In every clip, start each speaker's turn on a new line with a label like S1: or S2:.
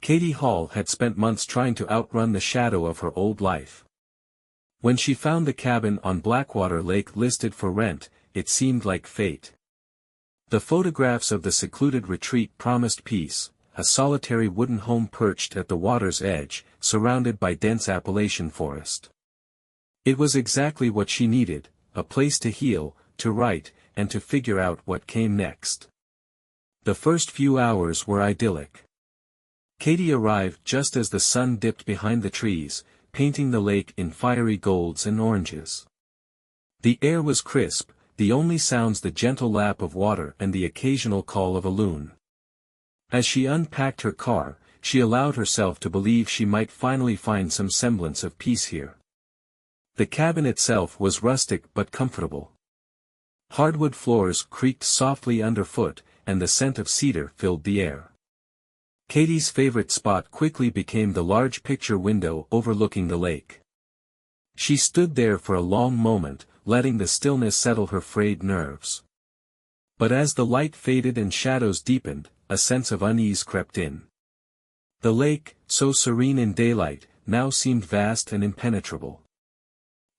S1: Katie Hall had spent months trying to outrun the shadow of her old life. When she found the cabin on Blackwater Lake listed for rent, it seemed like fate. The photographs of the secluded retreat promised peace, a solitary wooden home perched at the water's edge, surrounded by dense Appalachian forest. It was exactly what she needed, a place to heal, to write, and to figure out what came next. The first few hours were idyllic. Katie arrived just as the sun dipped behind the trees, painting the lake in fiery golds and oranges. The air was crisp, the only sounds the gentle lap of water and the occasional call of a loon. As she unpacked her car, she allowed herself to believe she might finally find some semblance of peace here. The cabin itself was rustic but comfortable. Hardwood floors creaked softly underfoot, and the scent of cedar filled the air. Katie's favorite spot quickly became the large picture window overlooking the lake. She stood there for a long moment, letting the stillness settle her frayed nerves. But as the light faded and shadows deepened, a sense of unease crept in. The lake, so serene in daylight, now seemed vast and impenetrable.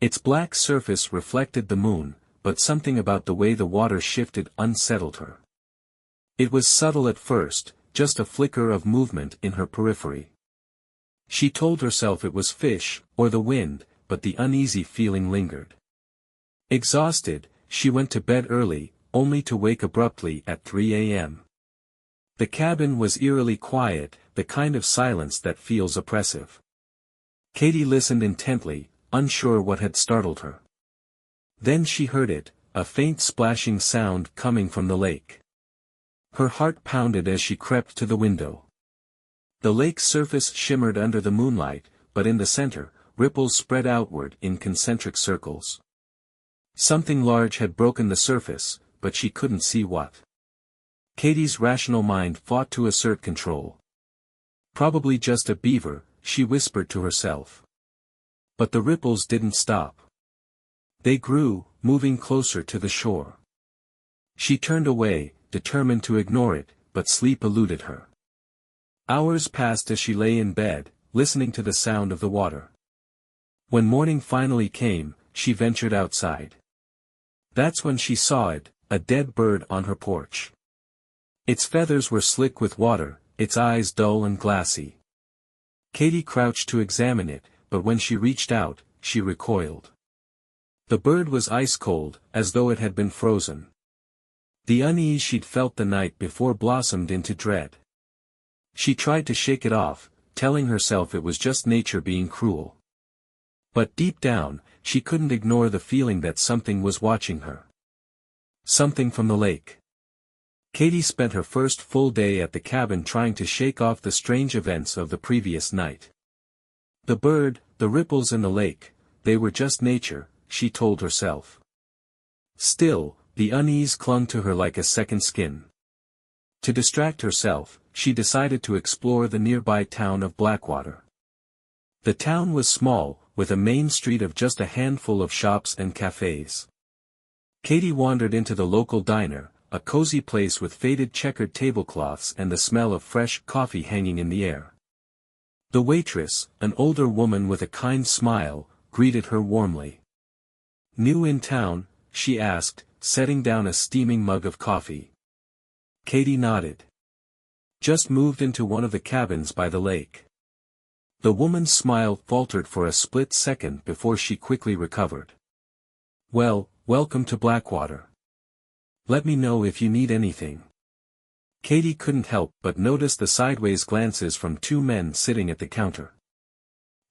S1: Its black surface reflected the moon, but something about the way the water shifted unsettled her. It was subtle at first, just a flicker of movement in her periphery. She told herself it was fish, or the wind, but the uneasy feeling lingered. Exhausted, she went to bed early, only to wake abruptly at 3 a.m. The cabin was eerily quiet, the kind of silence that feels oppressive. Katie listened intently, unsure what had startled her. Then she heard it, a faint splashing sound coming from the lake. Her heart pounded as she crept to the window. The lake's surface shimmered under the moonlight, but in the center, ripples spread outward in concentric circles. Something large had broken the surface, but she couldn't see what. Katie's rational mind fought to assert control. Probably just a beaver, she whispered to herself. But the ripples didn't stop. They grew, moving closer to the shore. She turned away, determined to ignore it, but sleep eluded her. Hours passed as she lay in bed, listening to the sound of the water. When morning finally came, she ventured outside. That's when she saw it, a dead bird on her porch. Its feathers were slick with water, its eyes dull and glassy. Katie crouched to examine it, but when she reached out, she recoiled. The bird was ice-cold, as though it had been frozen. The unease she'd felt the night before blossomed into dread. She tried to shake it off, telling herself it was just nature being cruel. But deep down, she couldn't ignore the feeling that something was watching her. Something from the lake. Katie spent her first full day at the cabin trying to shake off the strange events of the previous night. The bird, the ripples in the lake, they were just nature, she told herself. Still, the unease clung to her like a second skin. To distract herself, she decided to explore the nearby town of Blackwater. The town was small, with a main street of just a handful of shops and cafes. Katie wandered into the local diner, a cozy place with faded checkered tablecloths and the smell of fresh coffee hanging in the air. The waitress, an older woman with a kind smile, greeted her warmly. "New in town?" she asked, setting down a steaming mug of coffee. Katie nodded. "Just moved into one of the cabins by the lake." The woman's smile faltered for a split second before she quickly recovered. "Well, welcome to Blackwater. Let me know if you need anything." Katie couldn't help but notice the sideways glances from two men sitting at the counter.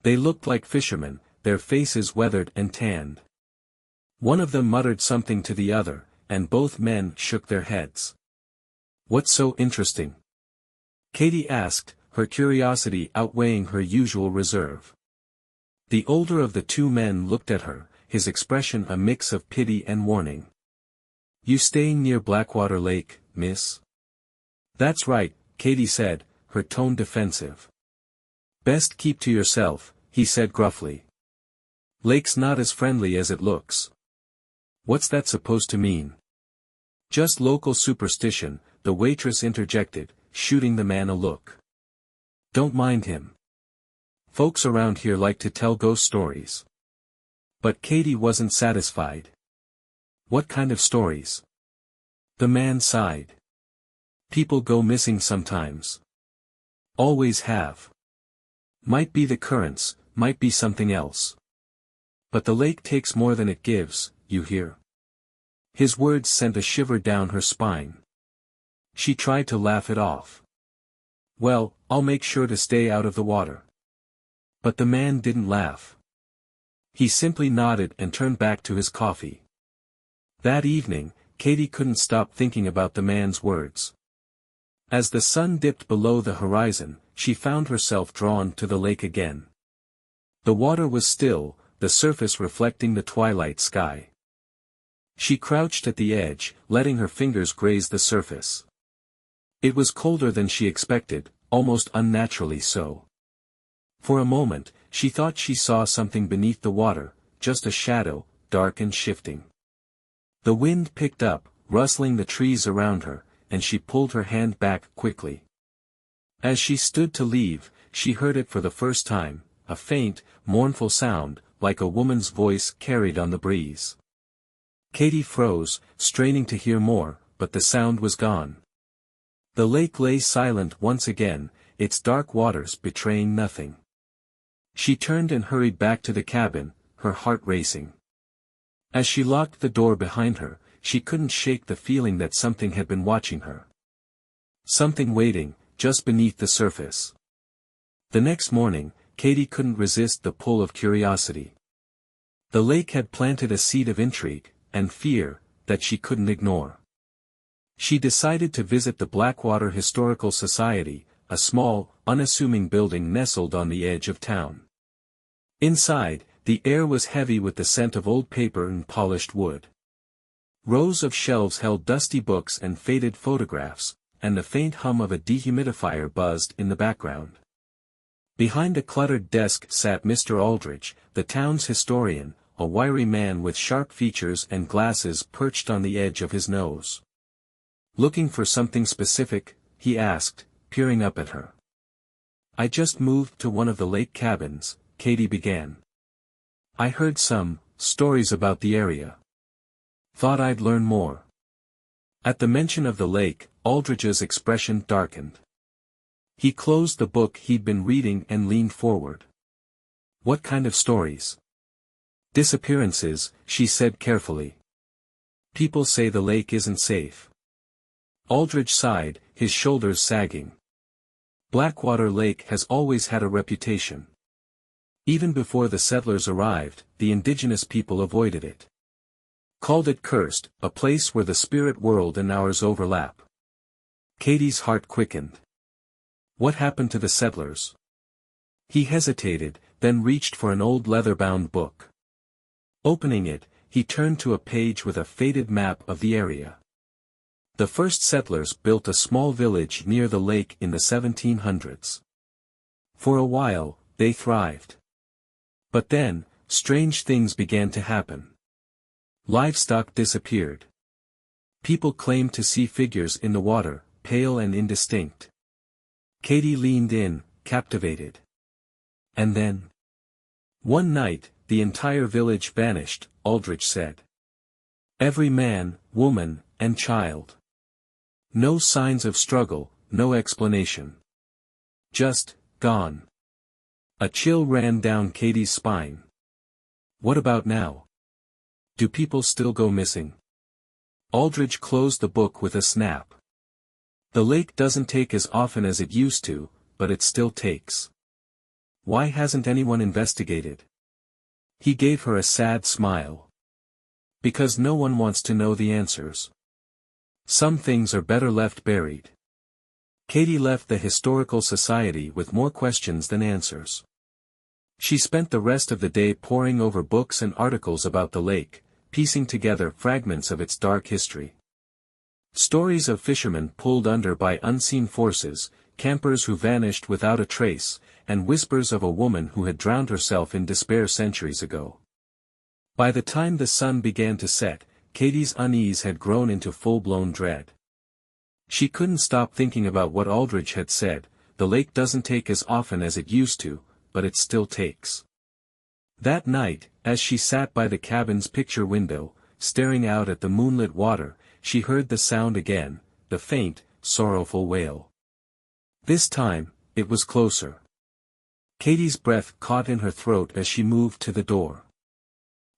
S1: They looked like fishermen, their faces weathered and tanned. One of them muttered something to the other, and both men shook their heads. "What's so interesting?" Katie asked, her curiosity outweighing her usual reserve. The older of the two men looked at her, his expression a mix of pity and warning. "You staying near Blackwater Lake, miss?" "That's right," Katie said, her tone defensive. "Best keep to yourself," he said gruffly. "Lake's not as friendly as it looks." "What's that supposed to mean?" "Just local superstition," the waitress interjected, shooting the man a look. Don't mind him. Folks around here like to tell ghost stories. But Katie wasn't satisfied. What kind of stories? The man sighed. People go missing sometimes. Always have. Might be the currents, might be something else. But the lake takes more than it gives, you hear? His words sent a shiver down her spine. She tried to laugh it off. Well, I'll make sure to stay out of the water. But the man didn't laugh. He simply nodded and turned back to his coffee. That evening, Katie couldn't stop thinking about the man's words. As the sun dipped below the horizon, she found herself drawn to the lake again. The water was still, the surface reflecting the twilight sky. She crouched at the edge, letting her fingers graze the surface. It was colder than she expected, almost unnaturally so. For a moment, she thought she saw something beneath the water, just a shadow, dark and shifting. The wind picked up, rustling the trees around her, and she pulled her hand back quickly. As she stood to leave, she heard it for the first time, a faint, mournful sound, like a woman's voice carried on the breeze. Katie froze, straining to hear more, but the sound was gone. The lake lay silent once again, its dark waters betraying nothing. She turned and hurried back to the cabin, her heart racing. As she locked the door behind her, she couldn't shake the feeling that something had been watching her. Something waiting, just beneath the surface. The next morning, Katie couldn't resist the pull of curiosity. The lake had planted a seed of intrigue, and fear, that she couldn't ignore. She decided to visit the Blackwater Historical Society, a small, unassuming building nestled on the edge of town. Inside, the air was heavy with the scent of old paper and polished wood. Rows of shelves held dusty books and faded photographs, and the faint hum of a dehumidifier buzzed in the background. Behind a cluttered desk sat Mr. Aldrich, the town's historian, a wiry man with sharp features and glasses perched on the edge of his nose. Looking for something specific, he asked, peering up at her. I just moved to one of the lake cabins, Katie began. I heard some stories about the area. Thought I'd learn more. At the mention of the lake, Aldrich's expression darkened. He closed the book he'd been reading and leaned forward. What kind of stories? Disappearances, she said carefully. People say the lake isn't safe. Aldrich sighed, his shoulders sagging. Blackwater Lake has always had a reputation. Even before the settlers arrived, the indigenous people avoided it. Called it cursed, a place where the spirit world and ours overlap. Katie's heart quickened. What happened to the settlers? He hesitated, then reached for an old leather-bound book. Opening it, he turned to a page with a faded map of the area. The first settlers built a small village near the lake in the 1700s. For a while, they thrived. But then, strange things began to happen. Livestock disappeared. People claimed to see figures in the water, pale and indistinct. Katie leaned in, captivated. And then? One night, the entire village vanished, Aldrich said. Every man, woman, and child. No signs of struggle, no explanation. Just, gone. A chill ran down Katie's spine. What about now? Do people still go missing? Aldrich closed the book with a snap. The lake doesn't take as often as it used to, but it still takes. Why hasn't anyone investigated? He gave her a sad smile. Because no one wants to know the answers. Some things are better left buried. Katie left the Historical Society with more questions than answers. She spent the rest of the day poring over books and articles about the lake, piecing together fragments of its dark history. Stories of fishermen pulled under by unseen forces, campers who vanished without a trace, and whispers of a woman who had drowned herself in despair centuries ago. By the time the sun began to set, Katie's unease had grown into full-blown dread. She couldn't stop thinking about what Aldrich had said, the lake doesn't take as often as it used to, but it still takes. That night, as she sat by the cabin's picture window, staring out at the moonlit water, she heard the sound again, the faint, sorrowful wail. This time, it was closer. Katie's breath caught in her throat as she moved to the door.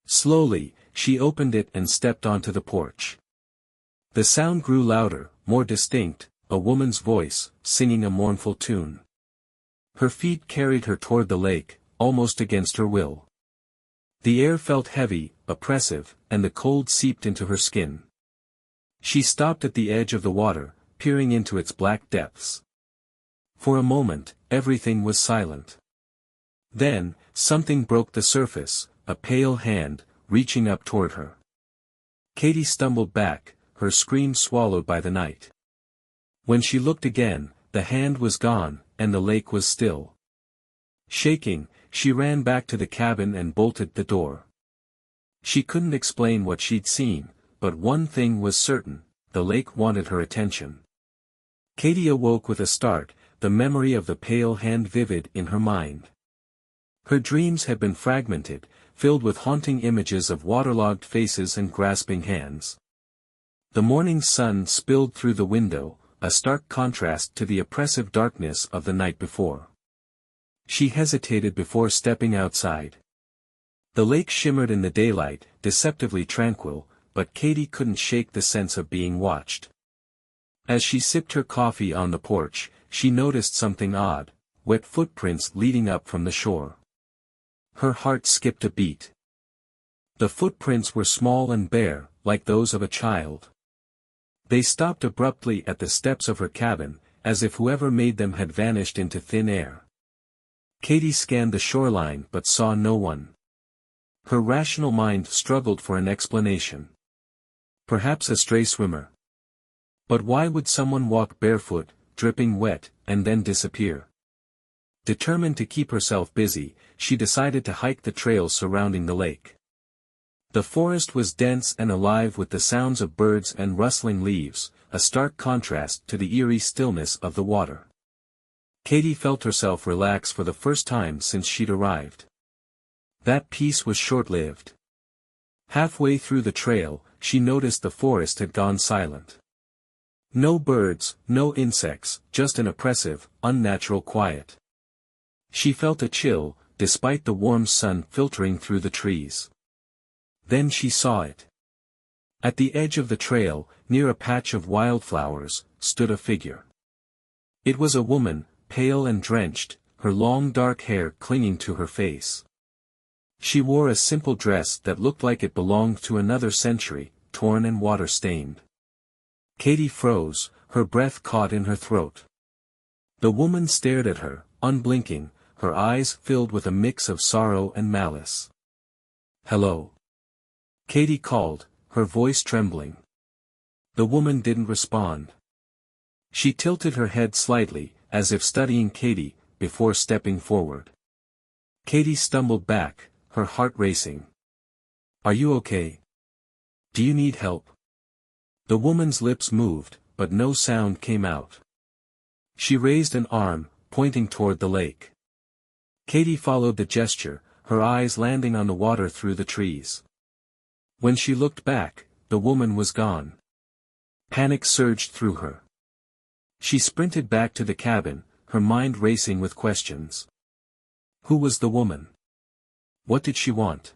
S1: Slowly, she opened it and stepped onto the porch. The sound grew louder, more distinct, a woman's voice, singing a mournful tune. Her feet carried her toward the lake, almost against her will. The air felt heavy, oppressive, and the cold seeped into her skin. She stopped at the edge of the water, peering into its black depths. For a moment, everything was silent. Then, something broke the surface, a pale hand, reaching up toward her. Katie stumbled back, her scream swallowed by the night. When she looked again, the hand was gone, and the lake was still. Shaking, she ran back to the cabin and bolted the door. She couldn't explain what she'd seen, but one thing was certain, the lake wanted her attention. Katie awoke with a start, the memory of the pale hand vivid in her mind. Her dreams had been fragmented, filled with haunting images of waterlogged faces and grasping hands. The morning sun spilled through the window, a stark contrast to the oppressive darkness of the night before. She hesitated before stepping outside. The lake shimmered in the daylight, deceptively tranquil, but Katie couldn't shake the sense of being watched. As she sipped her coffee on the porch, she noticed something odd, wet footprints leading up from the shore. Her heart skipped a beat. The footprints were small and bare, like those of a child. They stopped abruptly at the steps of her cabin, as if whoever made them had vanished into thin air. Katie scanned the shoreline but saw no one. Her rational mind struggled for an explanation. Perhaps a stray swimmer. But why would someone walk barefoot, dripping wet, and then disappear? Determined to keep herself busy, she decided to hike the trails surrounding the lake. The forest was dense and alive with the sounds of birds and rustling leaves, a stark contrast to the eerie stillness of the water. Katie felt herself relax for the first time since she'd arrived. That peace was short-lived. Halfway through the trail, she noticed the forest had gone silent. No birds, no insects, just an oppressive, unnatural quiet. She felt a chill, despite the warm sun filtering through the trees. Then she saw it. At the edge of the trail, near a patch of wildflowers, stood a figure. It was a woman, pale and drenched, her long dark hair clinging to her face. She wore a simple dress that looked like it belonged to another century, torn and water-stained. Katie froze, her breath caught in her throat. The woman stared at her, unblinking, her eyes filled with a mix of sorrow and malice. "Hello?" Katie called, her voice trembling. The woman didn't respond. She tilted her head slightly, as if studying Katie, before stepping forward. Katie stumbled back, her heart racing. "Are you okay? Do you need help?" The woman's lips moved, but no sound came out. She raised an arm, pointing toward the lake. Katie followed the gesture, her eyes landing on the water through the trees. When she looked back, the woman was gone. Panic surged through her. She sprinted back to the cabin, her mind racing with questions. Who was the woman? What did she want?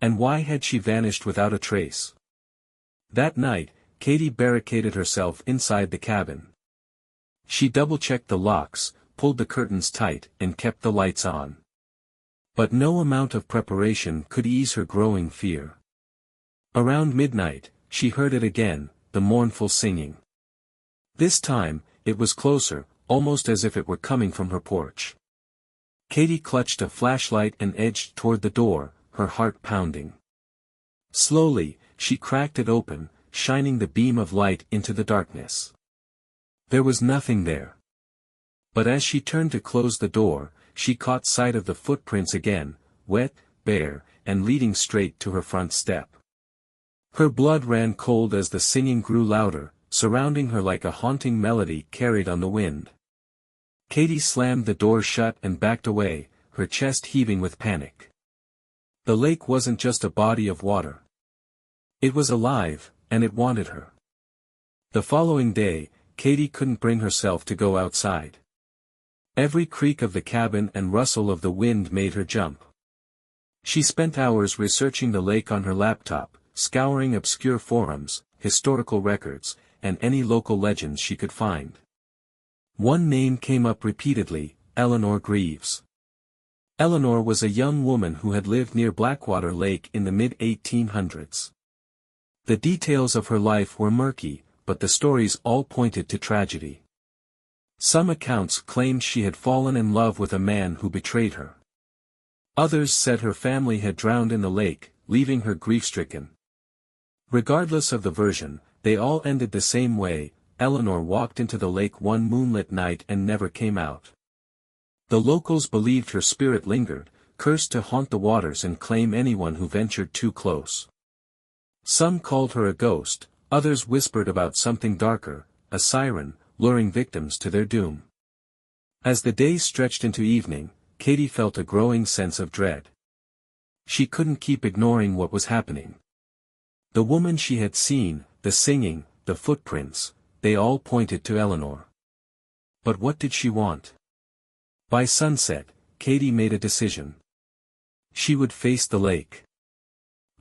S1: And why had she vanished without a trace? That night, Katie barricaded herself inside the cabin. She double-checked the locks, pulled the curtains tight, and kept the lights on. But no amount of preparation could ease her growing fear. Around midnight, she heard it again, the mournful singing. This time, it was closer, almost as if it were coming from her porch. Katie clutched a flashlight and edged toward the door, her heart pounding. Slowly, she cracked it open, shining the beam of light into the darkness. There was nothing there. But as she turned to close the door, she caught sight of the footprints again, wet, bare, and leading straight to her front step. Her blood ran cold as the singing grew louder, surrounding her like a haunting melody carried on the wind. Katie slammed the door shut and backed away, her chest heaving with panic. The lake wasn't just a body of water. It was alive, and it wanted her. The following day, Katie couldn't bring herself to go outside. Every creak of the cabin and rustle of the wind made her jump. She spent hours researching the lake on her laptop, scouring obscure forums, historical records, and any local legends she could find. One name came up repeatedly: Eleanor Greaves. Eleanor was a young woman who had lived near Blackwater Lake in the mid-1800s. The details of her life were murky, but the stories all pointed to tragedy. Some accounts claimed she had fallen in love with a man who betrayed her. Others said her family had drowned in the lake, leaving her grief-stricken. Regardless of the version, they all ended the same way: Eleanor walked into the lake one moonlit night and never came out. The locals believed her spirit lingered, cursed to haunt the waters and claim anyone who ventured too close. Some called her a ghost, others whispered about something darker, a siren, luring victims to their doom. As the days stretched into evening, Katie felt a growing sense of dread. She couldn't keep ignoring what was happening. The woman she had seen, the singing, the footprints, they all pointed to Eleanor. But what did she want? By sunset, Katie made a decision. She would face the lake.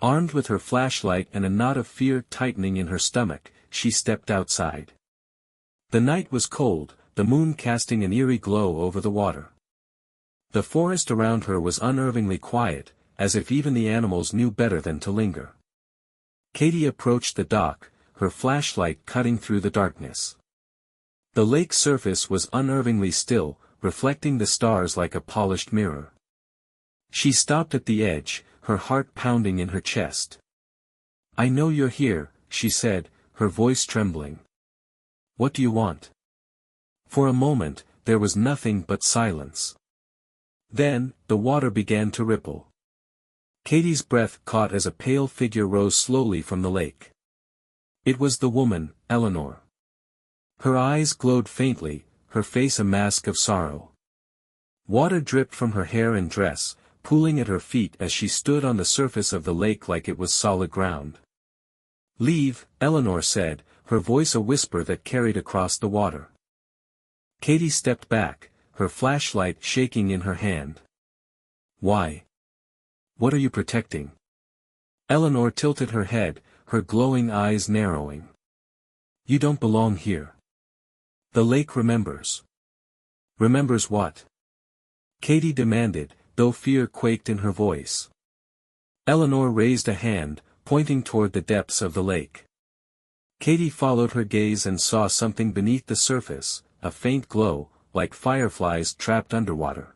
S1: Armed with her flashlight and a knot of fear tightening in her stomach, she stepped outside. The night was cold, the moon casting an eerie glow over the water. The forest around her was unnervingly quiet, as if even the animals knew better than to linger. Katie approached the dock, her flashlight cutting through the darkness. The lake's surface was unnervingly still, reflecting the stars like a polished mirror. She stopped at the edge, her heart pounding in her chest. "I know you're here," she said, her voice trembling. "What do you want?" For a moment, there was nothing but silence. Then, the water began to ripple. Katie's breath caught as a pale figure rose slowly from the lake. It was the woman, Eleanor. Her eyes glowed faintly, her face a mask of sorrow. Water dripped from her hair and dress, pooling at her feet as she stood on the surface of the lake like it was solid ground. "Leave," Eleanor said, her voice a whisper that carried across the water. Katie stepped back, her flashlight shaking in her hand. "Why? What are you protecting?" Eleanor tilted her head, her glowing eyes narrowing. "You don't belong here. The lake remembers." "Remembers what?" Katie demanded, though fear quaked in her voice. Eleanor raised a hand, pointing toward the depths of the lake. Katie followed her gaze and saw something beneath the surface, a faint glow, like fireflies trapped underwater.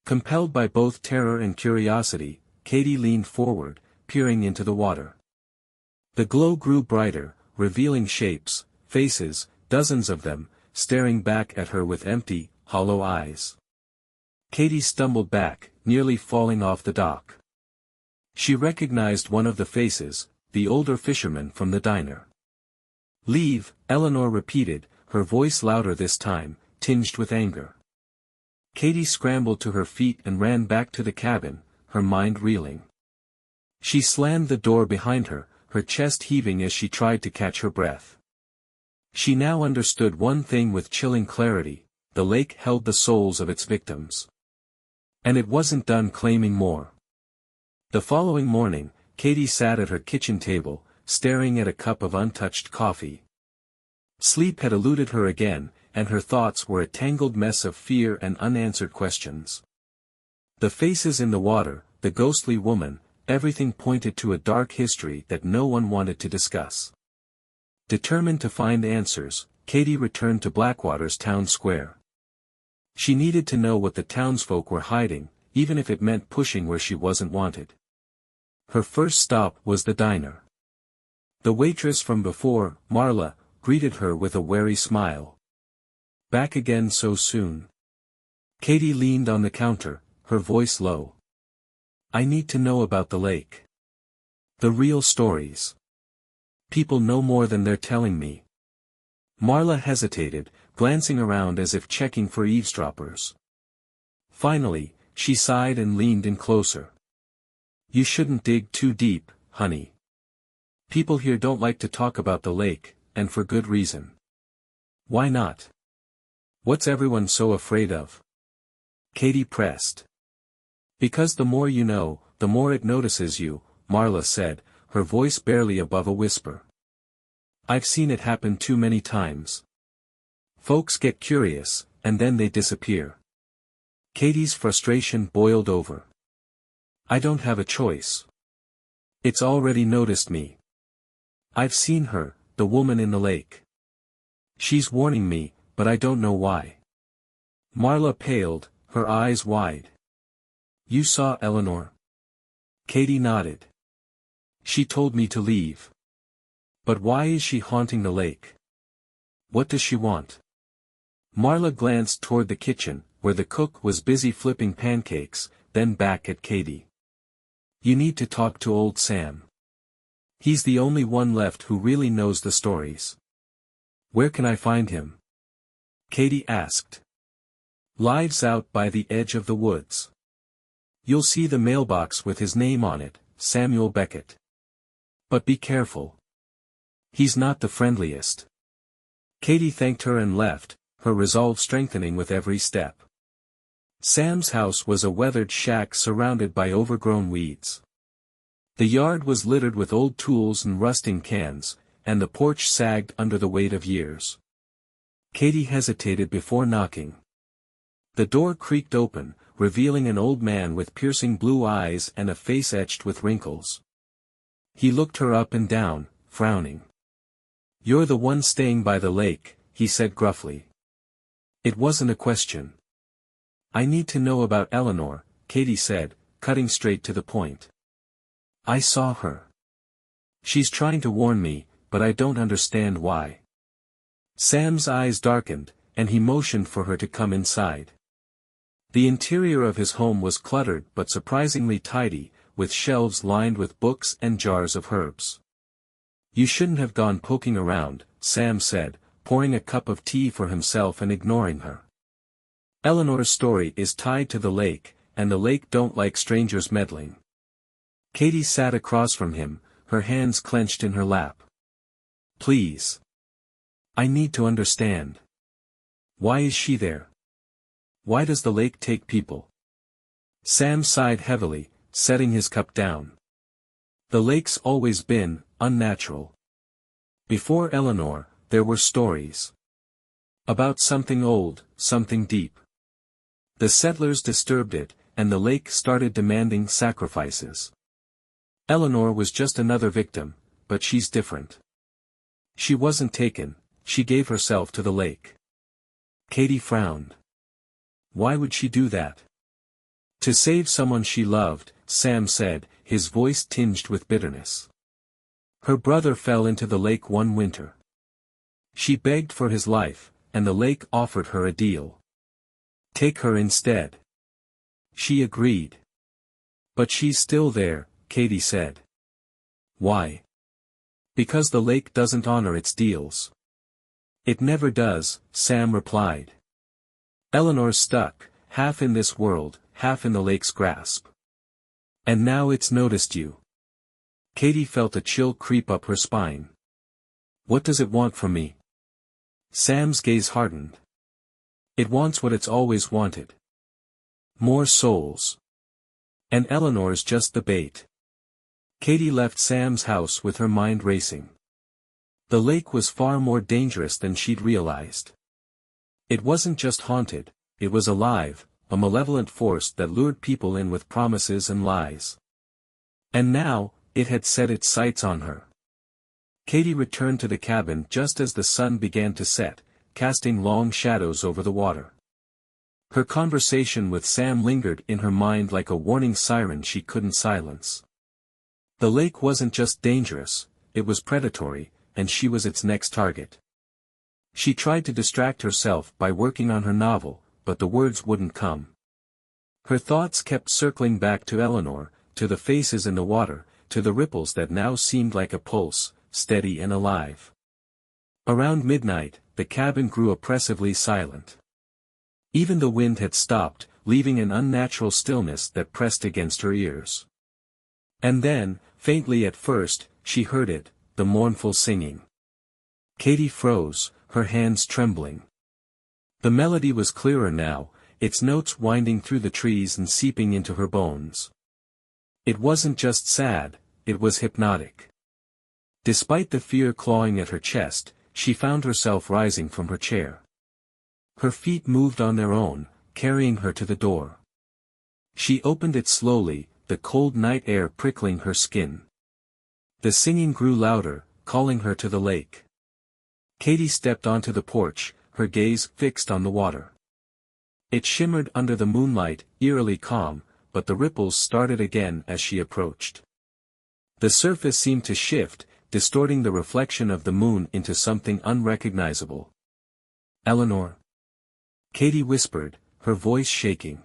S1: Compelled by both terror and curiosity, Katie leaned forward, peering into the water. The glow grew brighter, revealing shapes, faces, dozens of them, staring back at her with empty, hollow eyes. Katie stumbled back, nearly falling off the dock. She recognized one of the faces, the older fisherman from the diner. "Leave," Eleanor repeated, her voice louder this time, tinged with anger. Katie scrambled to her feet and ran back to the cabin, her mind reeling. She slammed the door behind her, her chest heaving as she tried to catch her breath. She now understood one thing with chilling clarity: the lake held the souls of its victims. And it wasn't done claiming more. The following morning, Katie sat at her kitchen table, staring at a cup of untouched coffee. Sleep had eluded her again, and her thoughts were a tangled mess of fear and unanswered questions. The faces in the water, the ghostly woman, everything pointed to a dark history that no one wanted to discuss. Determined to find answers, Katie returned to Blackwater's town square. She needed to know what the townsfolk were hiding, even if it meant pushing where she wasn't wanted. Her first stop was the diner. The waitress from before, Marla, greeted her with a wary smile. "Back again so soon?" Katie leaned on the counter, her voice low. "I need to know about the lake. The real stories. People know more than they're telling me." Marla hesitated, glancing around as if checking for eavesdroppers. Finally, she sighed and leaned in closer. You shouldn't dig too deep, honey. People here don't like to talk about the lake, and for good reason. Why not? What's everyone so afraid of? Katie pressed. Because the more you know, the more it notices you, Marla said, her voice barely above a whisper. I've seen it happen too many times. Folks get curious, and then they disappear. Katie's frustration boiled over. I don't have a choice. It's already noticed me. I've seen her, the woman in the lake. She's warning me, but I don't know why. Marla paled, her eyes wide. You saw Eleanor? Katie nodded. She told me to leave. But why is she haunting the lake? What does she want? Marla glanced toward the kitchen, where the cook was busy flipping pancakes, then back at Katie. You need to talk to old Sam. He's the only one left who really knows the stories. Where can I find him? Katie asked. Lives out by the edge of the woods. You'll see the mailbox with his name on it, Samuel Beckett. But be careful. He's not the friendliest. Katie thanked her and left, her resolve strengthening with every step. Sam's house was a weathered shack surrounded by overgrown weeds. The yard was littered with old tools and rusting cans, and the porch sagged under the weight of years. Katie hesitated before knocking. The door creaked open, revealing an old man with piercing blue eyes and a face etched with wrinkles. He looked her up and down, frowning. You're the one staying by the lake, he said gruffly. It wasn't a question. I need to know about Eleanor, Katie said, cutting straight to the point. I saw her. She's trying to warn me, but I don't understand why. Sam's eyes darkened, and he motioned for her to come inside. The interior of his home was cluttered but surprisingly tidy, with shelves lined with books and jars of herbs. You shouldn't have gone poking around, Sam said, pouring a cup of tea for himself and ignoring her. Eleanor's story is tied to the lake, and the lake don't like strangers meddling. Katie sat across from him, her hands clenched in her lap. Please. I need to understand. Why is she there? Why does the lake take people? Sam sighed heavily, setting his cup down. The lake's always been unnatural. Before Eleanor, there were stories. About something old, something deep. The settlers disturbed it, and the lake started demanding sacrifices. Eleanor was just another victim, but she's different. She wasn't taken, she gave herself to the lake. Katie frowned. Why would she do that? To save someone she loved, Sam said, his voice tinged with bitterness. Her brother fell into the lake one winter. She begged for his life, and the lake offered her a deal. Take her instead. She agreed. But she's still there, Katie said. Why? Because the lake doesn't honor its deals. It never does, Sam replied. Eleanor's stuck, half in this world, half in the lake's grasp. And now it's noticed you. Katie felt a chill creep up her spine. What does it want from me? Sam's gaze hardened. It wants what it's always wanted. More souls. And Eleanor's just the bait. Katie left Sam's house with her mind racing. The lake was far more dangerous than she'd realized. It wasn't just haunted, it was alive, a malevolent force that lured people in with promises and lies. And now, it had set its sights on her. Katie returned to the cabin just as the sun began to set, casting long shadows over the water. Her conversation with Sam lingered in her mind like a warning siren she couldn't silence. The lake wasn't just dangerous, it was predatory, and she was its next target. She tried to distract herself by working on her novel, but the words wouldn't come. Her thoughts kept circling back to Eleanor, to the faces in the water, to the ripples that now seemed like a pulse, steady and alive. Around midnight, the cabin grew oppressively silent. Even the wind had stopped, leaving an unnatural stillness that pressed against her ears. And then, faintly at first, she heard it, the mournful singing. Katy froze, her hands trembling. The melody was clearer now, its notes winding through the trees and seeping into her bones. It wasn't just sad, it was hypnotic. Despite the fear clawing at her chest, she found herself rising from her chair. Her feet moved on their own, carrying her to the door. She opened it slowly, the cold night air prickling her skin. The singing grew louder, calling her to the lake. Katy stepped onto the porch, her gaze fixed on the water. It shimmered under the moonlight, eerily calm, but the ripples started again as she approached. The surface seemed to shift, distorting the reflection of the moon into something unrecognizable. "Eleanor?" Katy whispered, her voice shaking.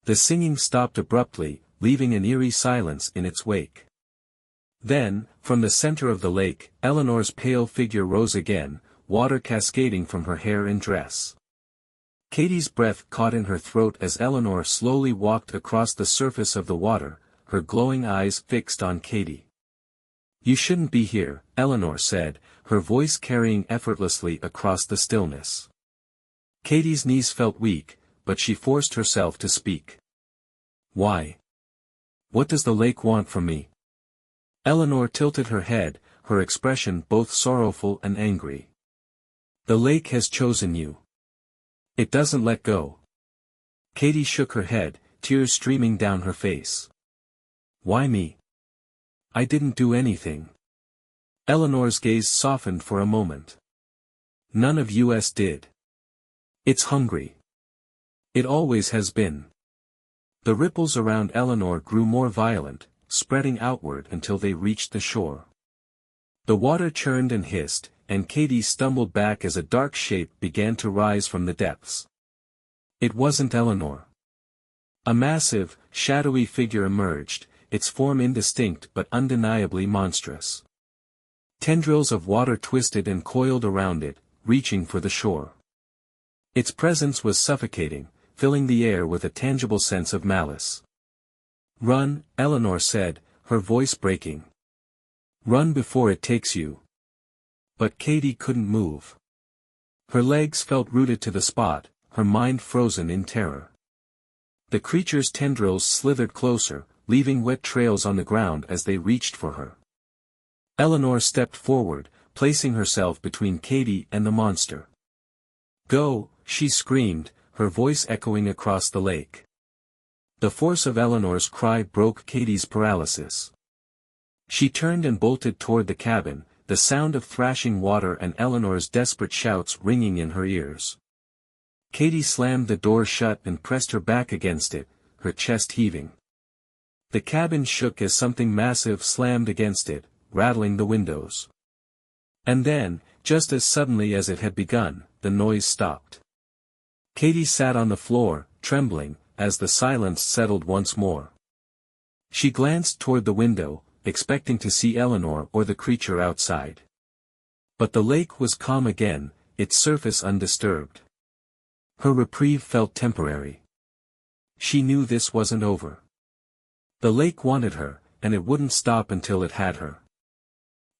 S1: The singing stopped abruptly, leaving an eerie silence in its wake. Then, from the center of the lake, Eleanor's pale figure rose again, water cascading from her hair and dress. Katy's breath caught in her throat as Eleanor slowly walked across the surface of the water, her glowing eyes fixed on Katy. "You shouldn't be here," Eleanor said, her voice carrying effortlessly across the stillness. Katy's knees felt weak, but she forced herself to speak. "Why? What does the lake want from me?" Eleanor tilted her head, her expression both sorrowful and angry. "The lake has chosen you. It doesn't let go." Katy shook her head, tears streaming down her face. "Why me? I didn't do anything." Eleanor's gaze softened for a moment. "None of us did. It's hungry. It always has been." The ripples around Eleanor grew more violent, spreading outward until they reached the shore. The water churned and hissed, and Katy stumbled back as a dark shape began to rise from the depths. It wasn't Eleanor. A massive, shadowy figure emerged, its form indistinct but undeniably monstrous. Tendrils of water twisted and coiled around it, reaching for the shore. Its presence was suffocating, filling the air with a tangible sense of malice. "Run," Eleanor said, her voice breaking. "Run before it takes you." But Katy couldn't move. Her legs felt rooted to the spot, her mind frozen in terror. The creature's tendrils slithered closer, leaving wet trails on the ground as they reached for her. Eleanor stepped forward, placing herself between Katy and the monster. "Go," she screamed, her voice echoing across the lake. The force of Eleanor's cry broke Katy's paralysis. She turned and bolted toward the cabin, the sound of thrashing water and Eleanor's desperate shouts ringing in her ears. Katy slammed the door shut and pressed her back against it, her chest heaving. The cabin shook as something massive slammed against it, rattling the windows. And then, just as suddenly as it had begun, the noise stopped. Katy sat on the floor, trembling, as the silence settled once more. She glanced toward the window, expecting to see Eleanor or the creature outside. But the lake was calm again, its surface undisturbed. Her reprieve felt temporary. She knew this wasn't over. The lake wanted her, and it wouldn't stop until it had her.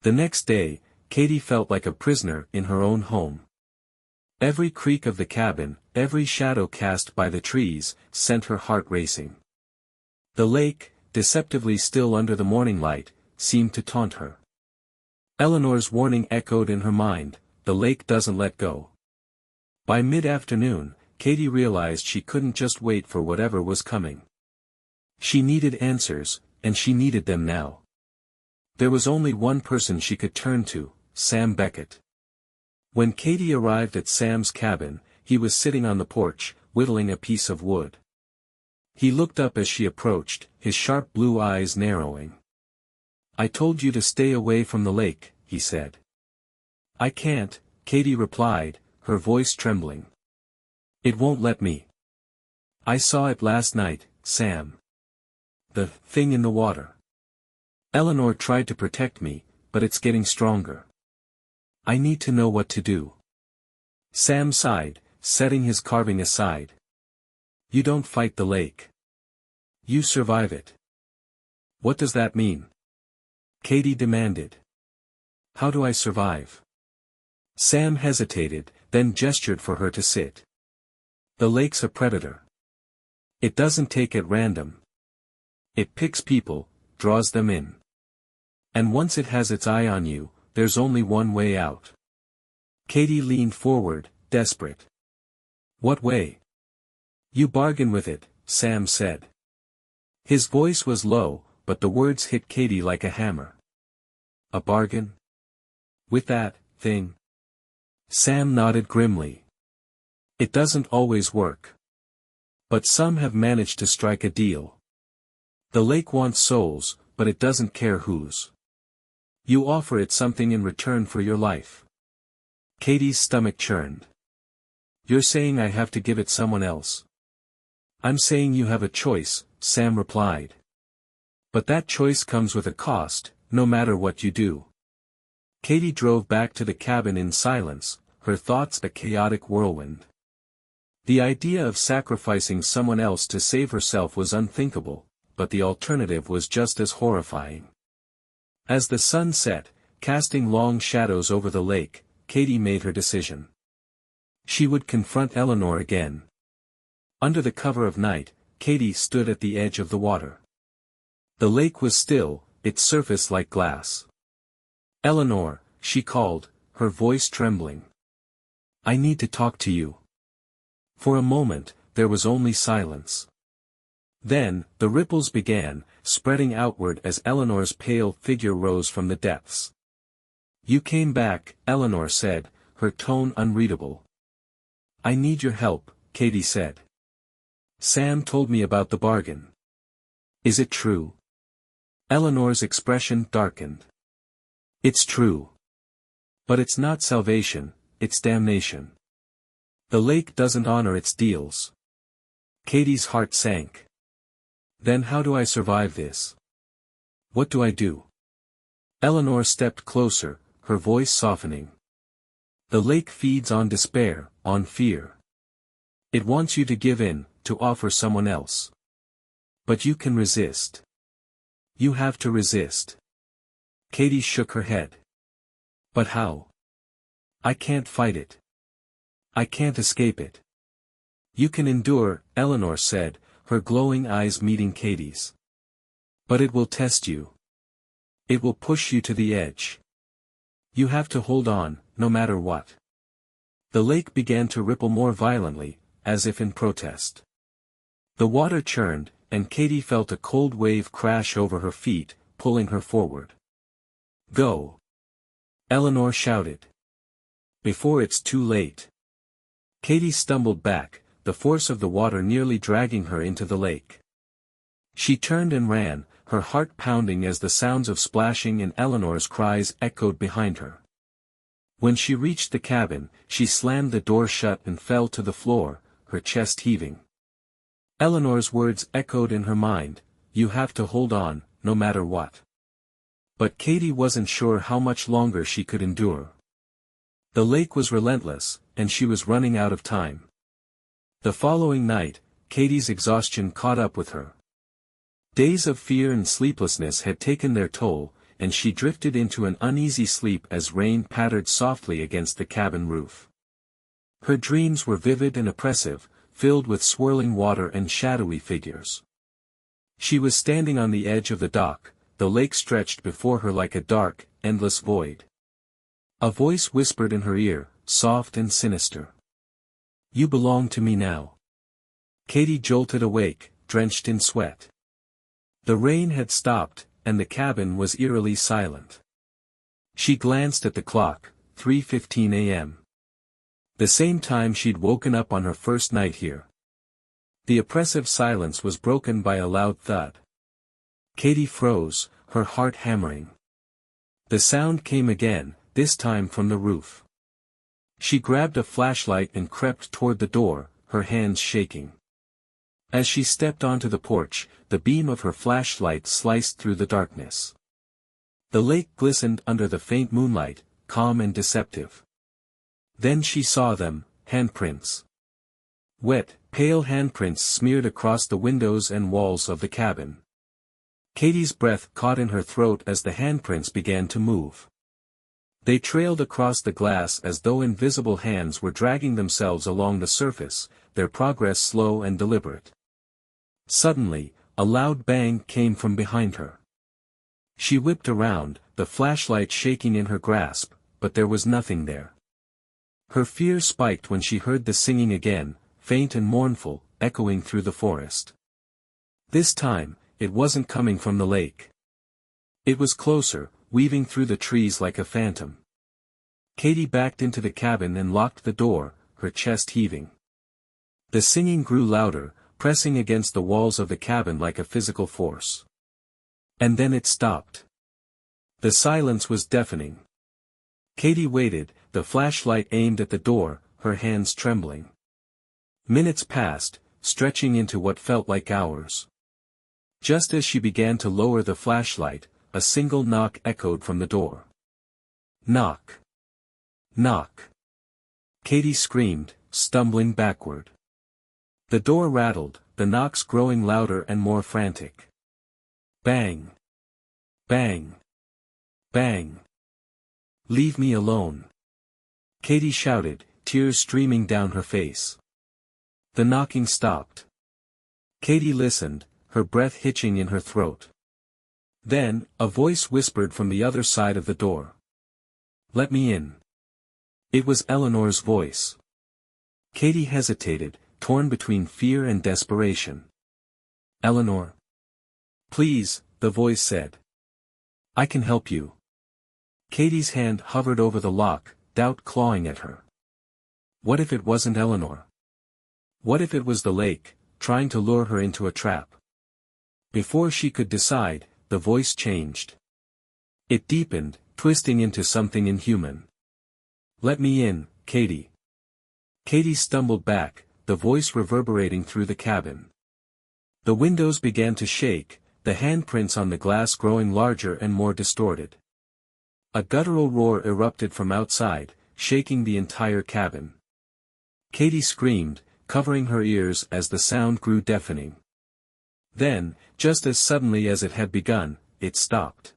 S1: The next day, Katy felt like a prisoner in her own home. Every creak of the cabin, every shadow cast by the trees, sent her heart racing. The lake, deceptively still under the morning light, seemed to taunt her. Eleanor's warning echoed in her mind, "The lake doesn't let go." By mid-afternoon, Katy realized she couldn't just wait for whatever was coming. She needed answers, and she needed them now. There was only one person she could turn to, Sam Beckett. When Katy arrived at Sam's cabin, he was sitting on the porch, whittling a piece of wood. He looked up as she approached, his sharp blue eyes narrowing. "I told you to stay away from the lake," he said. "I can't," Katy replied, her voice trembling. "It won't let me. I saw it last night, Sam. The thing in the water. Eleanor tried to protect me, but it's getting stronger." I need to know what to do. Sam sighed, setting his carving aside. You don't fight the lake. You survive it. What does that mean? Katie demanded. How do I survive? Sam hesitated, then gestured for her to sit. The lake's a predator. It doesn't take at random. It picks people, draws them in. And once it has its eye on you, there's only one way out. Katie leaned forward, desperate. What way? You bargain with it, Sam said. His voice was low, but the words hit Katie like a hammer. A bargain? With that thing? Sam nodded grimly. It doesn't always work. But some have managed to strike a deal. The lake wants souls, but it doesn't care whose. You offer it something in return for your life. Katie's stomach churned. You're saying I have to give it someone else? I'm saying you have a choice, Sam replied. But that choice comes with a cost, no matter what you do. Katie drove back to the cabin in silence, her thoughts a chaotic whirlwind. The idea of sacrificing someone else to save herself was unthinkable, but the alternative was just as horrifying. As the sun set, casting long shadows over the lake, Katie made her decision. She would confront Eleanor again. Under the cover of night, Katie stood at the edge of the water. The lake was still, its surface like glass. Eleanor, she called, her voice trembling. I need to talk to you. For a moment, there was only silence. Then, the ripples began, spreading outward as Eleanor's pale figure rose from the depths. You came back, Eleanor said, her tone unreadable. I need your help, Katie said. Sam told me about the bargain. Is it true? Eleanor's expression darkened. It's true. But it's not salvation, it's damnation. The lake doesn't honor its deals. Katie's heart sank. Then how do I survive this? What do I do? Eleanor stepped closer, her voice softening. The lake feeds on despair, on fear. It wants you to give in, to offer someone else. But you can resist. You have to resist. Katie shook her head. But how? I can't fight it. I can't escape it. You can endure, Eleanor said, her glowing eyes meeting Katie's. But it will test you. It will push you to the edge. You have to hold on, no matter what. The lake began to ripple more violently, as if in protest. The water churned, and Katie felt a cold wave crash over her feet, pulling her forward. Go! Eleanor shouted. Before it's too late. Katie stumbled back, the force of the water nearly dragging her into the lake. She turned and ran, her heart pounding as the sounds of splashing and Eleanor's cries echoed behind her. When she reached the cabin, she slammed the door shut and fell to the floor, her chest heaving. Eleanor's words echoed in her mind, you have to hold on, no matter what. But Katie wasn't sure how much longer she could endure. The lake was relentless, and she was running out of time. The following night, Katie's exhaustion caught up with her. Days of fear and sleeplessness had taken their toll, and she drifted into an uneasy sleep as rain pattered softly against the cabin roof. Her dreams were vivid and oppressive, filled with swirling water and shadowy figures. She was standing on the edge of the dock, the lake stretched before her like a dark, endless void. A voice whispered in her ear, soft and sinister. You belong to me now. Katie jolted awake, drenched in sweat. The rain had stopped, and the cabin was eerily silent. She glanced at the clock, 3:15 a.m. The same time she'd woken up on her first night here. The oppressive silence was broken by a loud thud. Katie froze, her heart hammering. The sound came again, this time from the roof. She grabbed a flashlight and crept toward the door, her hands shaking. As she stepped onto the porch, the beam of her flashlight sliced through the darkness. The lake glistened under the faint moonlight, calm and deceptive. Then she saw them, handprints. Wet, pale handprints smeared across the windows and walls of the cabin. Katie's breath caught in her throat as the handprints began to move. They trailed across the glass as though invisible hands were dragging themselves along the surface, their progress slow and deliberate. Suddenly, a loud bang came from behind her. She whipped around, the flashlight shaking in her grasp, but there was nothing there. Her fear spiked when she heard the singing again, faint and mournful, echoing through the forest. This time, it wasn't coming from the lake. It was closer, weaving through the trees like a phantom. Katie backed into the cabin and locked the door, her chest heaving. The singing grew louder, pressing against the walls of the cabin like a physical force. And then it stopped. The silence was deafening. Katie waited, the flashlight aimed at the door, her hands trembling. Minutes passed, stretching into what felt like hours. Just as she began to lower the flashlight, a single knock echoed from the door. Knock. Knock. Katie screamed, stumbling backward. The door rattled, the knocks growing louder and more frantic. Bang. Bang. Bang. Leave me alone. Katie shouted, tears streaming down her face. The knocking stopped. Katie listened, her breath hitching in her throat. Then, a voice whispered from the other side of the door. Let me in. It was Eleanor's voice. Katie hesitated, torn between fear and desperation. Eleanor. Please, the voice said. I can help you. Katie's hand hovered over the lock, doubt clawing at her. What if it wasn't Eleanor? What if it was the lake, trying to lure her into a trap? Before she could decide, the voice changed. It deepened, twisting into something inhuman. Let me in, Katie. Katie stumbled back, the voice reverberating through the cabin. The windows began to shake, the handprints on the glass growing larger and more distorted. A guttural roar erupted from outside, shaking the entire cabin. Katie screamed, covering her ears as the sound grew deafening. Then, just as suddenly as it had begun, it stopped.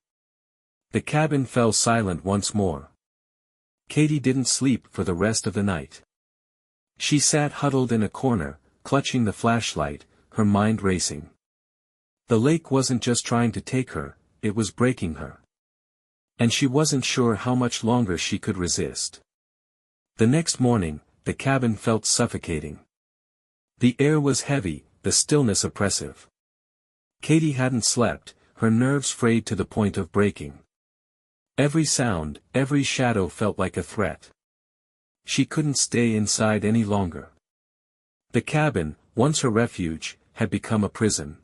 S1: The cabin fell silent once more. Katie didn't sleep for the rest of the night. She sat huddled in a corner, clutching the flashlight, her mind racing. The lake wasn't just trying to take her, it was breaking her. And she wasn't sure how much longer she could resist. The next morning, the cabin felt suffocating. The air was heavy, the stillness oppressive. Katie hadn't slept, her nerves frayed to the point of breaking. Every sound, every shadow felt like a threat. She couldn't stay inside any longer. The cabin, once her refuge, had become a prison.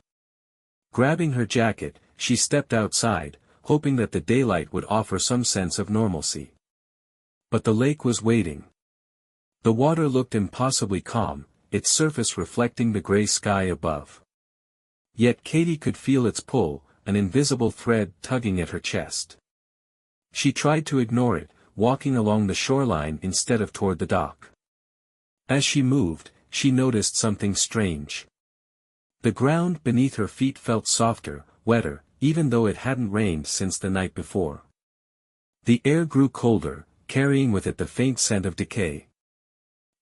S1: Grabbing her jacket, she stepped outside, hoping that the daylight would offer some sense of normalcy. But the lake was waiting. The water looked impossibly calm, its surface reflecting the gray sky above. Yet Katie could feel its pull, an invisible thread tugging at her chest. She tried to ignore it, walking along the shoreline instead of toward the dock. As she moved, she noticed something strange. The ground beneath her feet felt softer, wetter, even though it hadn't rained since the night before. The air grew colder, carrying with it the faint scent of decay.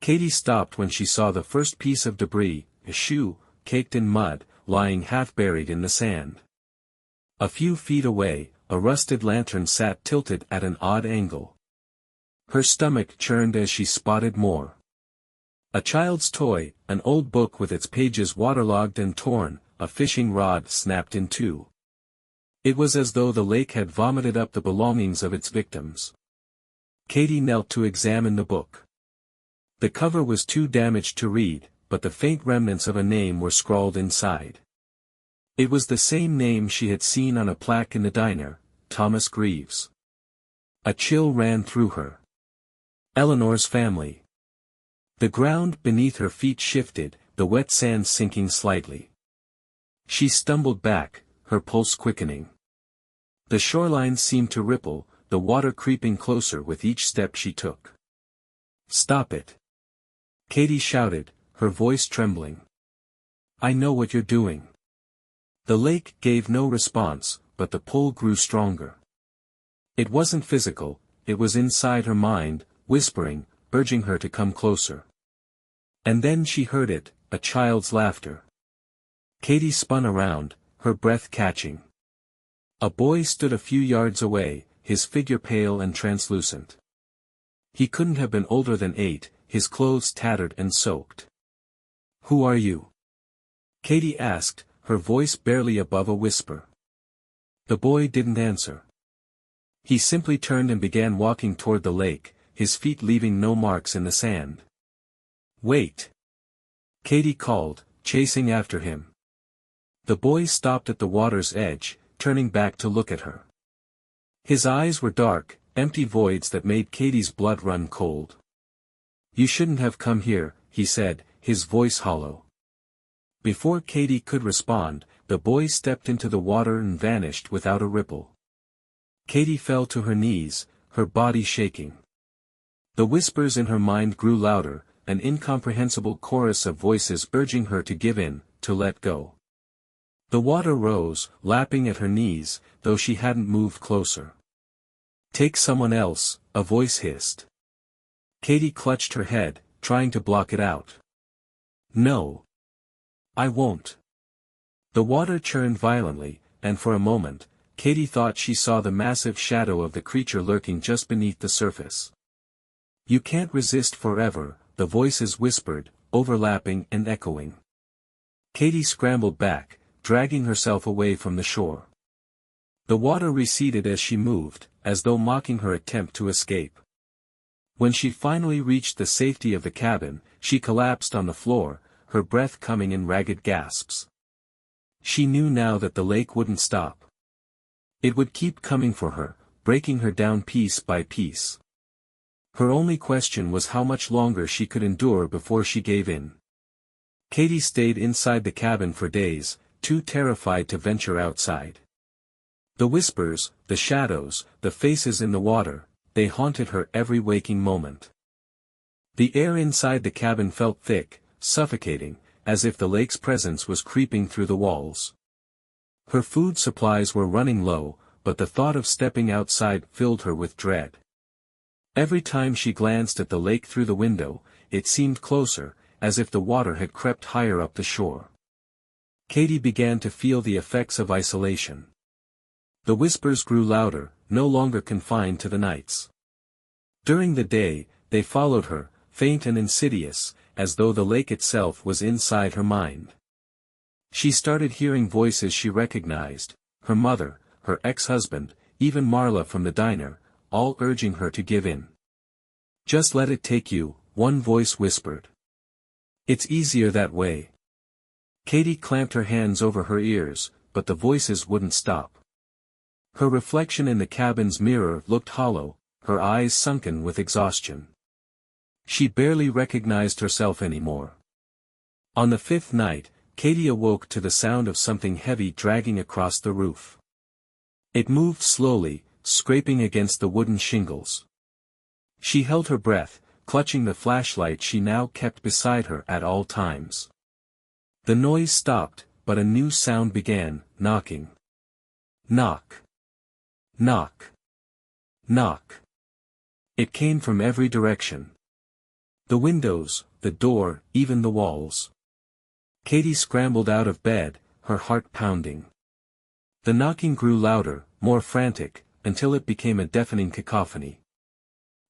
S1: Katie stopped when she saw the first piece of debris, a shoe, caked in mud, lying half buried in the sand. A few feet away, a rusted lantern sat tilted at an odd angle. Her stomach churned as she spotted more. A child's toy, an old book with its pages waterlogged and torn, a fishing rod snapped in two. It was as though the lake had vomited up the belongings of its victims. Katie knelt to examine the book. The cover was too damaged to read, but the faint remnants of a name were scrawled inside. It was the same name she had seen on a plaque in the diner, Thomas Greaves. A chill ran through her. Eleanor's family. The ground beneath her feet shifted, the wet sand sinking slightly. She stumbled back, her pulse quickening. The shoreline seemed to ripple, the water creeping closer with each step she took. "Stop it!" Katy shouted, her voice trembling. "I know what you're doing." The lake gave no response, but the pull grew stronger. It wasn't physical, it was inside her mind, whispering, urging her to come closer. And then she heard it, a child's laughter. Katy spun around, her breath catching. A boy stood a few yards away, his figure pale and translucent. He couldn't have been older than 8, his clothes tattered and soaked. "Who are you?" Katy asked, her voice barely above a whisper. The boy didn't answer. He simply turned and began walking toward the lake, his feet leaving no marks in the sand. "Wait!" Katy called, chasing after him. The boy stopped at the water's edge, turning back to look at her. His eyes were dark, empty voids that made Katy's blood run cold. "You shouldn't have come here," he said, his voice hollow. Before Katy could respond, the boy stepped into the water and vanished without a ripple. Katy fell to her knees, her body shaking. The whispers in her mind grew louder, an incomprehensible chorus of voices urging her to give in, to let go. The water rose, lapping at her knees, though she hadn't moved closer. "Take someone else," a voice hissed. Katy clutched her head, trying to block it out. "No. I won't." The water churned violently, and for a moment, Katy thought she saw the massive shadow of the creature lurking just beneath the surface. "You can't resist forever," the voices whispered, overlapping and echoing. Katy scrambled back, dragging herself away from the shore. The water receded as she moved, as though mocking her attempt to escape. When she finally reached the safety of the cabin, she collapsed on the floor, her breath coming in ragged gasps. She knew now that the lake wouldn't stop. It would keep coming for her, breaking her down piece by piece. Her only question was how much longer she could endure before she gave in. Katy stayed inside the cabin for days, too terrified to venture outside. The whispers, the shadows, the faces in the water, they haunted her every waking moment. The air inside the cabin felt thick, suffocating, as if the lake's presence was creeping through the walls. Her food supplies were running low, but the thought of stepping outside filled her with dread. Every time she glanced at the lake through the window, it seemed closer, as if the water had crept higher up the shore. Katy began to feel the effects of isolation. The whispers grew louder, no longer confined to the nights. During the day, they followed her, faint and insidious, as though the lake itself was inside her mind. She started hearing voices she recognized, her mother, her ex-husband, even Marla from the diner, all urging her to give in. "Just let it take you," one voice whispered. "It's easier that way." Katy clamped her hands over her ears, but the voices wouldn't stop. Her reflection in the cabin's mirror looked hollow, her eyes sunken with exhaustion. She barely recognized herself anymore. On the 5th night, Katy awoke to the sound of something heavy dragging across the roof. It moved slowly, scraping against the wooden shingles. She held her breath, clutching the flashlight she now kept beside her at all times. The noise stopped, but a new sound began, knocking. Knock. Knock. Knock. It came from every direction. The windows, the door, even the walls. Katy scrambled out of bed, her heart pounding. The knocking grew louder, more frantic, until it became a deafening cacophony.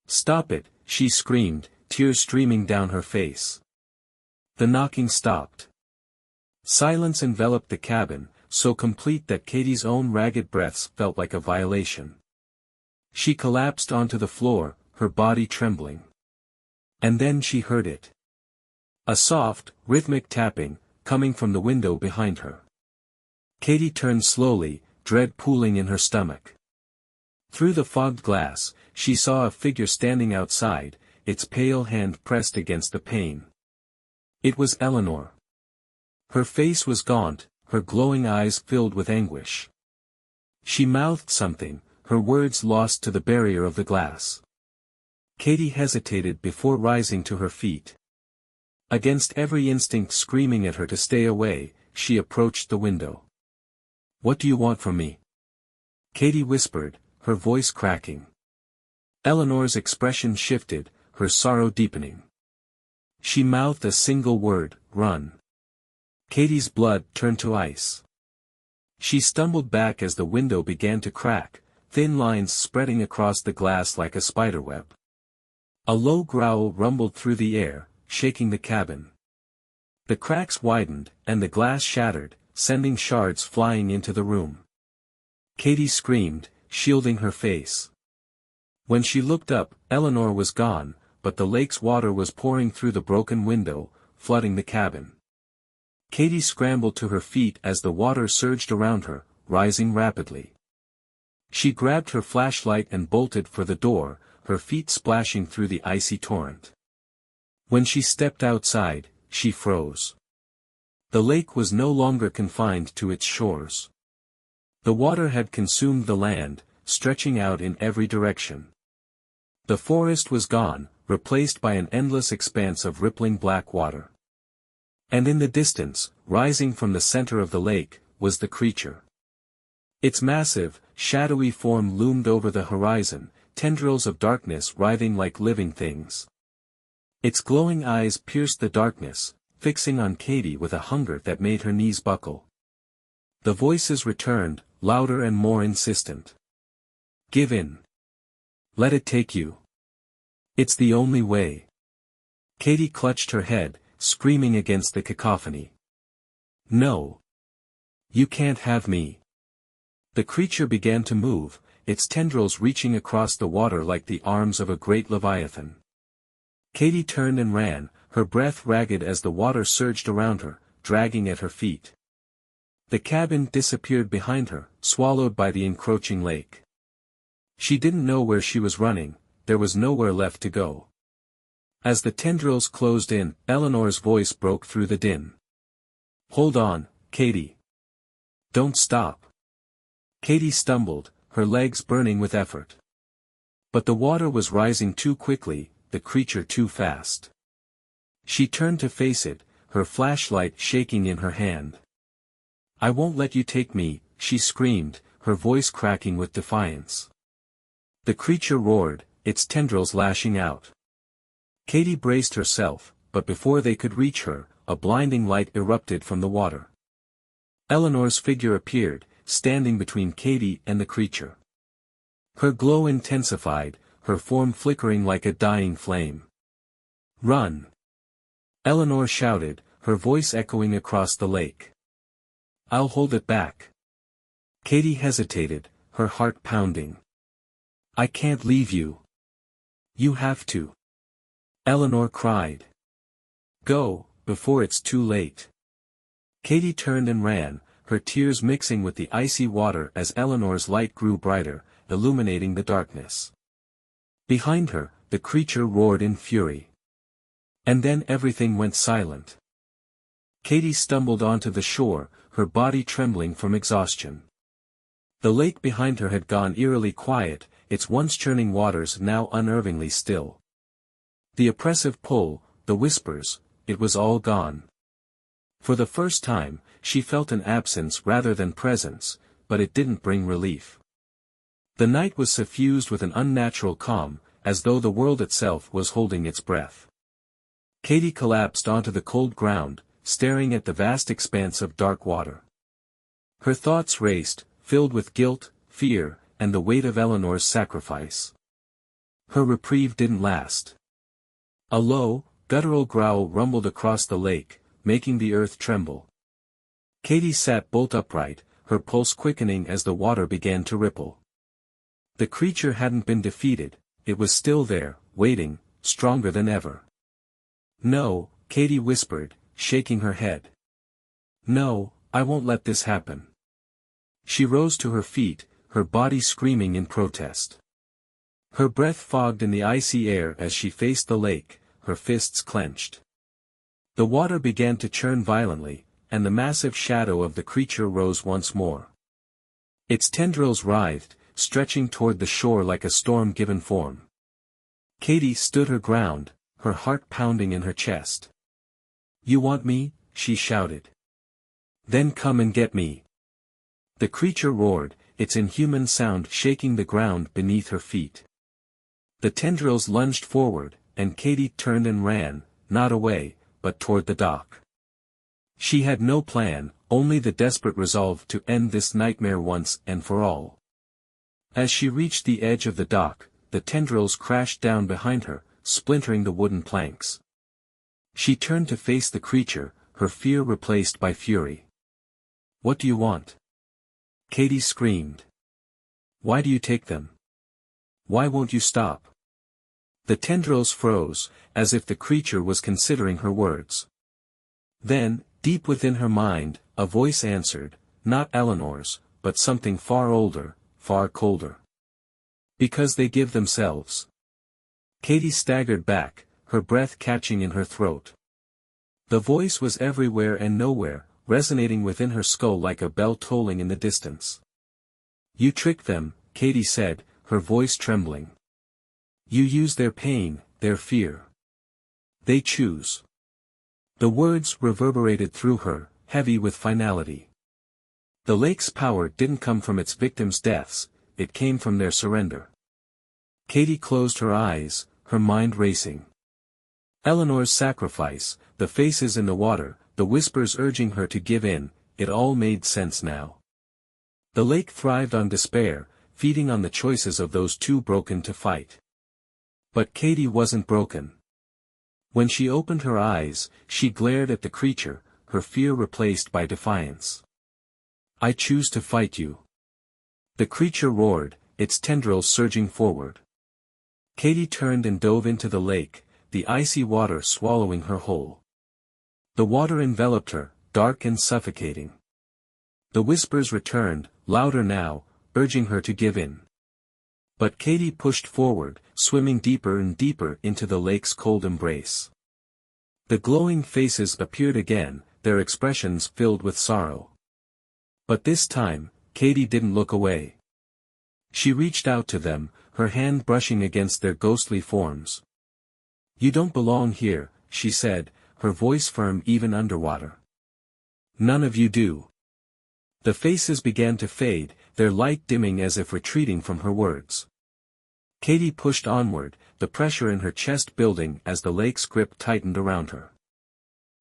S1: "Stop it," she screamed, tears streaming down her face. The knocking stopped. Silence enveloped the cabin, so complete that Katy's own ragged breaths felt like a violation. She collapsed onto the floor, her body trembling. And then she heard it. A soft, rhythmic tapping, coming from the window behind her. Katy turned slowly, dread pooling in her stomach. Through the fogged glass, she saw a figure standing outside, its pale hand pressed against the pane. It was Eleanor. Her face was gaunt, her glowing eyes filled with anguish. She mouthed something, her words lost to the barrier of the glass. Katy hesitated before rising to her feet. Against every instinct screaming at her to stay away, she approached the window. "What do you want from me?" Katy whispered, her voice cracking. Eleanor's expression shifted, her sorrow deepening. She mouthed a single word, "Run." Katy's blood turned to ice. She stumbled back as the window began to crack, thin lines spreading across the glass like a spiderweb. A low growl rumbled through the air, shaking the cabin. The cracks widened, and the glass shattered, sending shards flying into the room. Katy screamed, shielding her face. When she looked up, Eleanor was gone, but the lake's water was pouring through the broken window, flooding the cabin. Katy scrambled to her feet as the water surged around her, rising rapidly. She grabbed her flashlight and bolted for the door, her feet splashing through the icy torrent. When she stepped outside, she froze. The lake was no longer confined to its shores. The water had consumed the land, stretching out in every direction. The forest was gone, replaced by an endless expanse of rippling black water. And in the distance, rising from the center of the lake, was the creature. Its massive, shadowy form loomed over the horizon, tendrils of darkness writhing like living things. Its glowing eyes pierced the darkness, fixing on Katy with a hunger that made her knees buckle. The voices returned, louder and more insistent. "Give in. Let it take you. It's the only way." Katy clutched her head, screaming against the cacophony. "No. You can't have me." The creature began to move, its tendrils reaching across the water like the arms of a great leviathan. Katy turned and ran, her breath ragged as the water surged around her, dragging at her feet. The cabin disappeared behind her, swallowed by the encroaching lake. She didn't know where she was running, there was nowhere left to go. As the tendrils closed in, Eleanor's voice broke through the din. "Hold on, Katy. Don't stop." Katy stumbled, her legs burning with effort. But the water was rising too quickly, the creature too fast. She turned to face it, her flashlight shaking in her hand. "I won't let you take me," she screamed, her voice cracking with defiance. The creature roared, its tendrils lashing out. Katy braced herself, but before they could reach her, a blinding light erupted from the water. Eleanor's figure appeared, standing between Katy and the creature. Her glow intensified, her form flickering like a dying flame. "Run!" Eleanor shouted, her voice echoing across the lake. "I'll hold it back." Katy hesitated, her heart pounding. "I can't leave you. You have to." Eleanor cried. "Go, before it's too late." Katy turned and ran, her tears mixing with the icy water as Eleanor's light grew brighter, illuminating the darkness. Behind her, the creature roared in fury. And then everything went silent. Katy stumbled onto the shore, her body trembling from exhaustion. The lake behind her had gone eerily quiet, its once churning waters now unnervingly still. The oppressive pull, the whispers, it was all gone. For the first time, she felt an absence rather than presence, but it didn't bring relief. The night was suffused with an unnatural calm, as though the world itself was holding its breath. Katy collapsed onto the cold ground, staring at the vast expanse of dark water. Her thoughts raced, filled with guilt, fear, and the weight of Eleanor's sacrifice. Her reprieve didn't last. A low, guttural growl rumbled across the lake, making the earth tremble. Katy sat bolt upright, her pulse quickening as the water began to ripple. The creature hadn't been defeated, it was still there, waiting, stronger than ever. "No," Katy whispered, shaking her head. "No, I won't let this happen." She rose to her feet, her body screaming in protest. Her breath fogged in the icy air as she faced the lake, her fists clenched. The water began to churn violently, and the massive shadow of the creature rose once more. Its tendrils writhed, stretching toward the shore like a storm-given form. Katy stood her ground, her heart pounding in her chest. "You want me?" she shouted. "Then come and get me." The creature roared, its inhuman sound shaking the ground beneath her feet. The tendrils lunged forward, and Katy turned and ran, not away, but toward the dock. She had no plan, only the desperate resolve to end this nightmare once and for all. As she reached the edge of the dock, the tendrils crashed down behind her, splintering the wooden planks. She turned to face the creature, her fear replaced by fury. "What do you want?" Katy screamed. "Why do you take them? Why won't you stop?" The tendrils froze, as if the creature was considering her words. Then, deep within her mind, a voice answered, not Eleanor's, but something far older, far colder. "Because they give themselves." Katy staggered back, her breath catching in her throat. The voice was everywhere and nowhere, resonating within her skull like a bell tolling in the distance. "You trick them," Katy said, her voice trembling. "You use their pain, their fear. They choose." The words reverberated through her, heavy with finality. The lake's power didn't come from its victims' deaths, it came from their surrender. Katy closed her eyes, her mind racing. Eleanor's sacrifice, the faces in the water, the whispers urging her to give in, it all made sense now. The lake thrived on despair, feeding on the choices of those too broken to fight. But Katy wasn't broken. When she opened her eyes, she glared at the creature, her fear replaced by defiance. "I choose to fight you." The creature roared, its tendrils surging forward. Katy turned and dove into the lake, the icy water swallowing her whole. The water enveloped her, dark and suffocating. The whispers returned, louder now, urging her to give in. But Katy pushed forward, swimming deeper and deeper into the lake's cold embrace. The glowing faces appeared again, their expressions filled with sorrow. But this time, Katy didn't look away. She reached out to them, her hand brushing against their ghostly forms. "You don't belong here," she said, her voice firm even underwater. "None of you do." The faces began to fade, their light dimming as if retreating from her words. Katy pushed onward, the pressure in her chest building as the lake's grip tightened around her.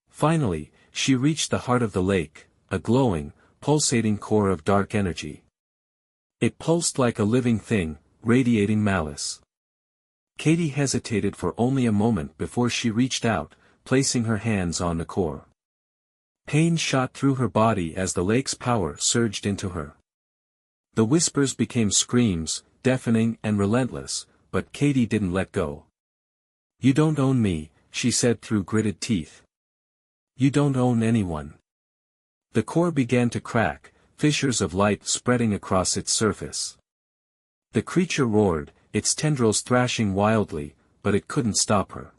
S1: Finally, she reached the heart of the lake, a glowing, pulsating core of dark energy. It pulsed like a living thing, radiating malice. Katy hesitated for only a moment before she reached out, placing her hands on the core. Pain shot through her body as the lake's power surged into her. The whispers became screams, deafening and relentless, but Katy didn't let go. "You don't own me," she said through gritted teeth. "You don't own anyone." The core began to crack, fissures of light spreading across its surface. The creature roared, its tendrils thrashing wildly, but it couldn't stop her.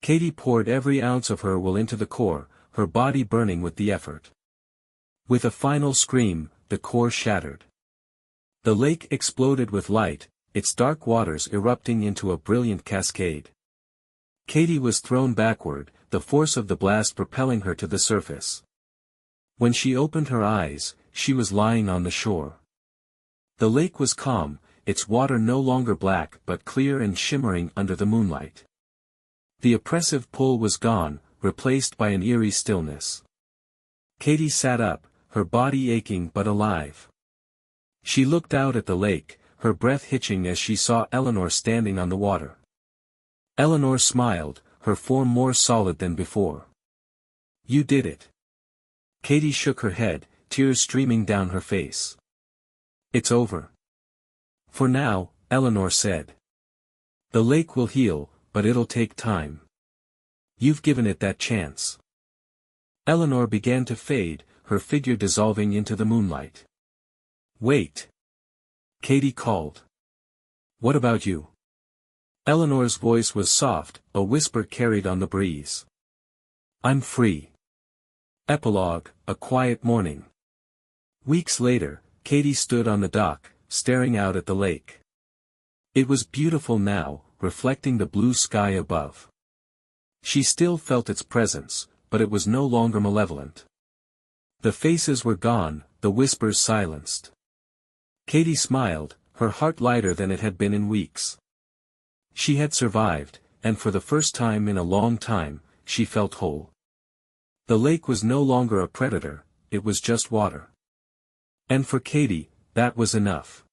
S1: Katy poured every ounce of her will into the core, her body burning with the effort. With a final scream, the core shattered. The lake exploded with light, its dark waters erupting into a brilliant cascade. Katy was thrown backward, the force of the blast propelling her to the surface. When she opened her eyes, she was lying on the shore. The lake was calm, its water no longer black but clear and shimmering under the moonlight. The oppressive pull was gone, replaced by an eerie stillness. Katy sat up, her body aching but alive. She looked out at the lake, her breath hitching as she saw Eleanor standing on the water. Eleanor smiled, her form more solid than before. "You did it." Katy shook her head, tears streaming down her face. "It's over." "For now," Eleanor said. "The lake will heal, but it'll take time. You've given it that chance." Eleanor began to fade, her figure dissolving into the moonlight. "Wait." Katy called. "What about you?" Eleanor's voice was soft, a whisper carried on the breeze. "I'm free." Epilogue, a quiet morning. Weeks later, Katy stood on the dock, staring out at the lake. It was beautiful now, reflecting the blue sky above. She still felt its presence, but it was no longer malevolent. The faces were gone, the whispers silenced. Katy smiled, her heart lighter than it had been in weeks. She had survived, and for the first time in a long time, she felt whole. The lake was no longer a predator, it was just water. And for Katy, that was enough.